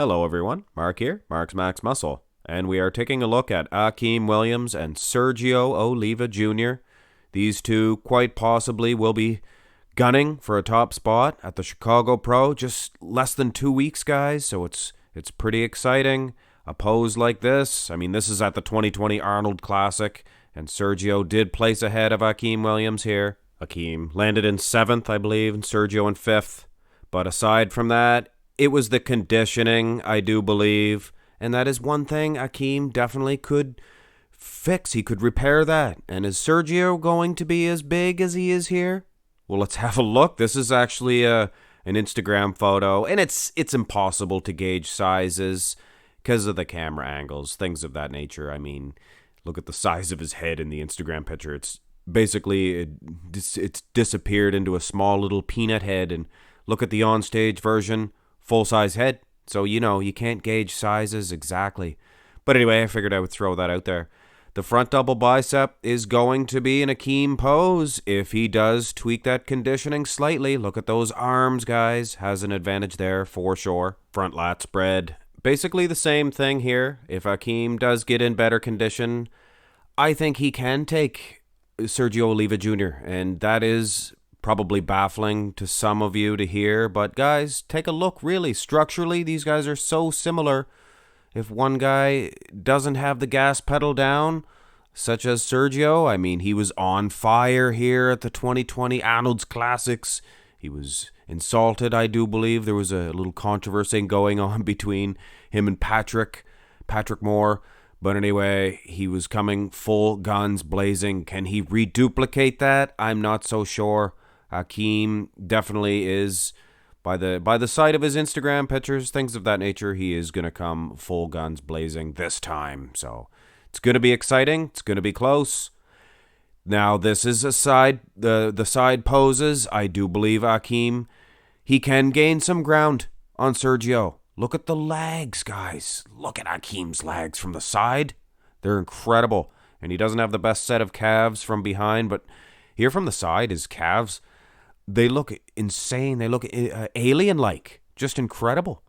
Hello everyone, Mark here, Mark's Max Muscle, and we are taking a look at Akim Williams and Sergio Oliva Jr. These two quite possibly will be gunning for a top spot at the Chicago Pro. Just less than 2 weeks, guys, so it's pretty exciting. A pose like this, this is at the 2020 Arnold Classic, and Sergio did place ahead of Akim Williams here. Akim landed in 7th, I believe, and Sergio in 5th. But aside from that, it was the conditioning, I do believe, and that is one thing Akim definitely could fix. He could repair that. And is Sergio going to be as big as he is here? Well, let's have a look. This is actually an Instagram photo, and it's impossible to gauge sizes because of the camera angles, things of that nature. Look at the size of his head in the Instagram picture. It's basically, it's disappeared into a small little peanut head, and look at the onstage version. Full-size head, so you can't gauge sizes exactly. But anyway, I figured I would throw that out there. The front double bicep is going to be an Akim pose if he does tweak that conditioning slightly. Look at those arms, guys. Has an advantage there for sure. Front lat spread. Basically the same thing here. If Akim does get in better condition, I think he can take Sergio Oliva Jr., and that is probably baffling to some of you to hear, but guys, take a look. Really, structurally, these guys are so similar. If one guy doesn't have the gas pedal down, such as Sergio, he was on fire here at the 2020 Arnold's Classics. He was insulted, I do believe. There was a little controversy going on between him and Patrick Moore. But anyway, he was coming full guns blazing. Can he reduplicate that? I'm not so sure. Akim definitely is, by the sight of his Instagram pictures, things of that nature, he is going to come full guns blazing this time. So it's going to be exciting. It's going to be close. Now, this is the side poses. I do believe Akim, he can gain some ground on Sergio. Look at the legs, guys. Look at Akim's legs from the side. They're incredible. And he doesn't have the best set of calves from behind, but here from the side, his calves, they look insane. They look alien-like. Just incredible.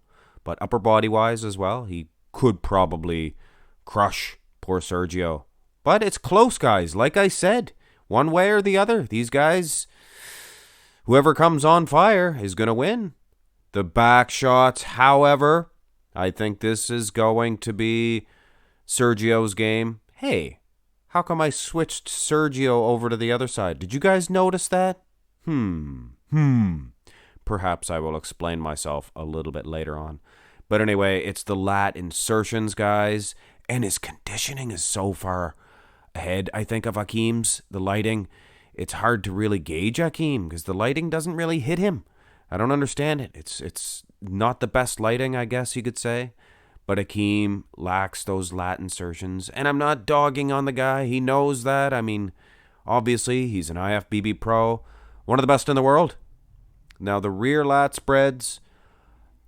But upper body-wise as well, he could probably crush poor Sergio. But it's close, guys. Like I said, one way or the other, these guys, whoever comes on fire is going to win. The back shots, however, I think this is going to be Sergio's game. Hey, how come I switched Sergio over to the other side? Did you guys notice that? Perhaps I will explain myself a little bit later on. But anyway, it's the lat insertions, guys, and his conditioning is so far ahead, I think, of Akim's. The lighting, it's hard to really gauge Akim because the lighting doesn't really hit him. I don't understand it. It's not the best lighting, I guess you could say. But Akim lacks those lat insertions. And I'm not dogging on the guy. He knows that. Obviously, he's an IFBB pro. One of the best in the world. Now, the rear lat spreads.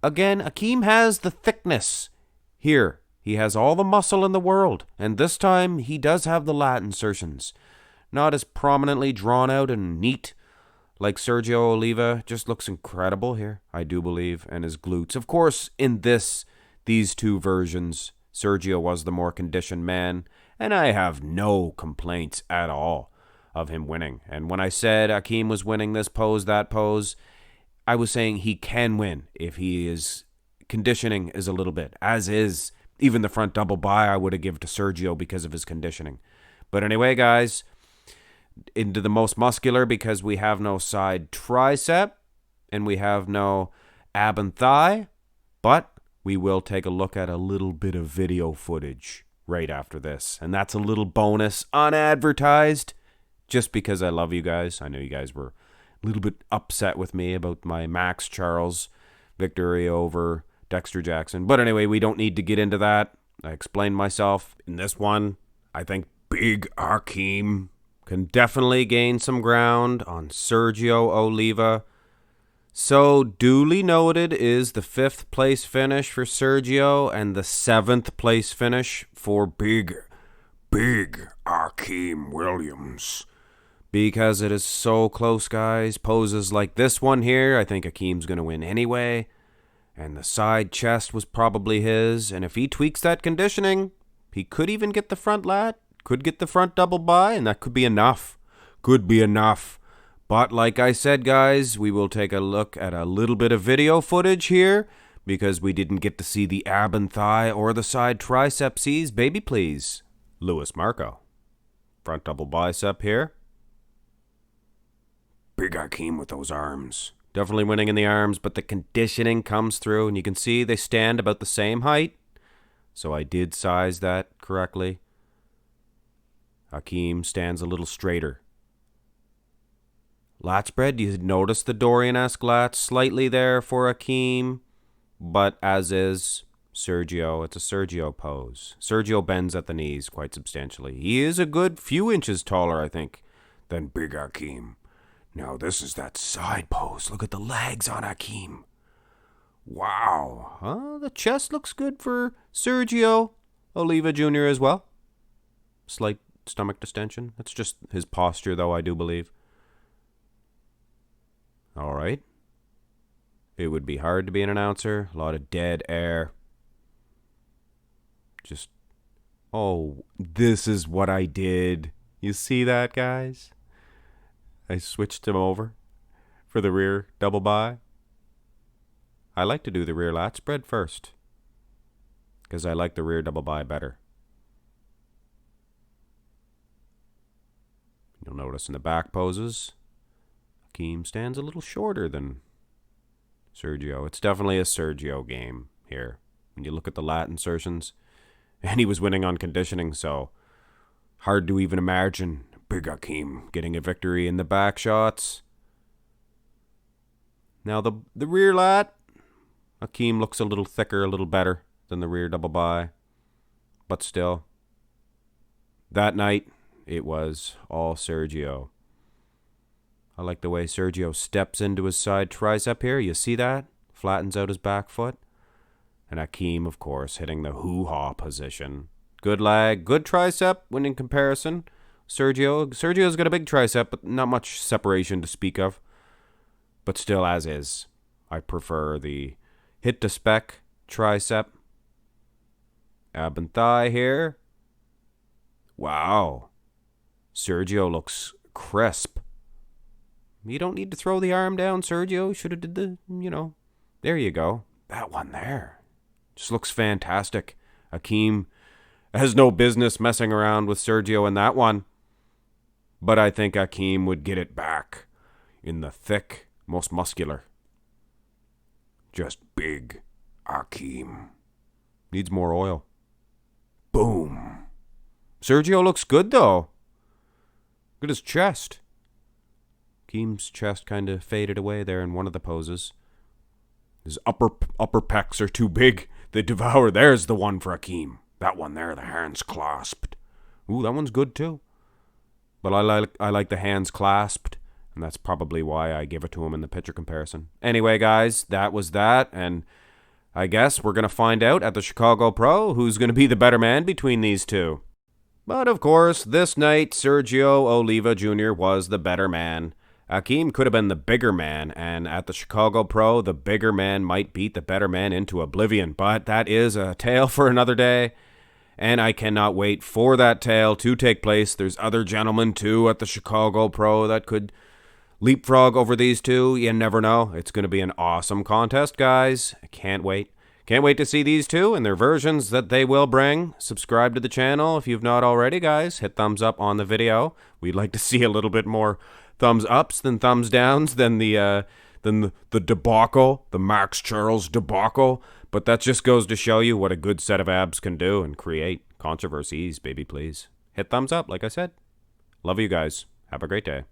Again, Akim has the thickness. Here, he has all the muscle in the world. And this time, he does have the lat insertions. Not as prominently drawn out and neat like Sergio Oliva. Just looks incredible here, I do believe. And his glutes. Of course, in these two versions, Sergio was the more conditioned man. And I have no complaints at all of him winning. And when I said Akim was winning this pose, that pose, I was saying he can win if his conditioning is a little bit. As is, even the front double bi I would have given to Sergio because of his conditioning. But anyway, guys, into the most muscular, because we have no side tricep and we have no ab and thigh, but we will take a look at a little bit of video footage right after this. And that's a little bonus unadvertised, just because I love you guys. I know you guys were a little bit upset with me about my Max Charles victory over Dexter Jackson. But anyway, we don't need to get into that. I explained myself. In this one, I think Big Akim can definitely gain some ground on Sergio Oliva. So, duly noted is the 5th place finish for Sergio and the 7th place finish for Big Akim Williams. Because it is so close, guys. Poses like this one here, I think Akim's going to win anyway. And the side chest was probably his, and if he tweaks that conditioning, he could even get the front lat, could get the front double bi, and that could be enough. Could be enough. But like I said, guys, we will take a look at a little bit of video footage here, because we didn't get to see the ab and thigh or the side tricepses. Baby, please. Louis Marco. Front double bicep here. Big Akim with those arms. Definitely winning in the arms, but the conditioning comes through, and you can see they stand about the same height. So I did size that correctly. Akim stands a little straighter. Lat spread, you notice the Dorian-esque lats slightly there for Akim, but as is Sergio, it's a Sergio pose. Sergio bends at the knees quite substantially. He is a good few inches taller, I think, than Big Akim. Now this is that side pose. Look at the legs on Akim. Wow. The chest looks good for Sergio Oliva Jr. as well. Slight stomach distension. That's just his posture, though, I do believe. All right. It would be hard to be an announcer. A lot of dead air. Just, oh, this is what I did. You see that, guys? I switched him over for the rear double bi. I like to do the rear lat spread first, because I like the rear double bi better. You'll notice in the back poses, Akim stands a little shorter than Sergio. It's definitely a Sergio game here. When you look at the lat insertions, and he was winning on conditioning, so hard to even imagine Big Akim getting a victory in the back shots. Now the rear lat, Akim looks a little thicker, a little better than the rear double bi. But still, that night, it was all Sergio. I like the way Sergio steps into his side tricep here. You see that? Flattens out his back foot. And Akim, of course, hitting the hoo-ha position. Good lag, good tricep when in comparison. Sergio's got a big tricep, but not much separation to speak of. But still, as is, I prefer the hit to spec tricep. Ab and thigh here. Wow. Sergio looks crisp. You don't need to throw the arm down, Sergio. Should have did the, there you go. That one there. Just looks fantastic. Akim has no business messing around with Sergio in that one. But I think Akim would get it back in the thick, most muscular. Just big Akim. Needs more oil. Boom. Sergio looks good, though. Look at his chest. Akim's chest kind of faded away there in one of the poses. His upper pecs are too big. They devour. There's the one for Akim. That one there, the hands clasped. Ooh, that one's good, too. But I like the hands clasped, and that's probably why I give it to him in the picture comparison. Anyway, guys, that was that, and I guess we're going to find out at the Chicago Pro who's going to be the better man between these two. But, of course, this night, Sergio Oliva Jr. was the better man. Akim could have been the bigger man, and at the Chicago Pro, the bigger man might beat the better man into oblivion. But that is a tale for another day. And I cannot wait for that tale to take place. There's other gentlemen, too, at the Chicago Pro that could leapfrog over these two. You never know. It's going to be an awesome contest, guys. I can't wait. Can't wait to see these two and their versions that they will bring. Subscribe to the channel if you've not already, guys. Hit thumbs up on the video. We'd like to see a little bit more thumbs ups than thumbs downs than the debacle, the Max Charles debacle. But that just goes to show you what a good set of abs can do and create controversies, baby, please. Hit thumbs up, like I said. Love you guys. Have a great day.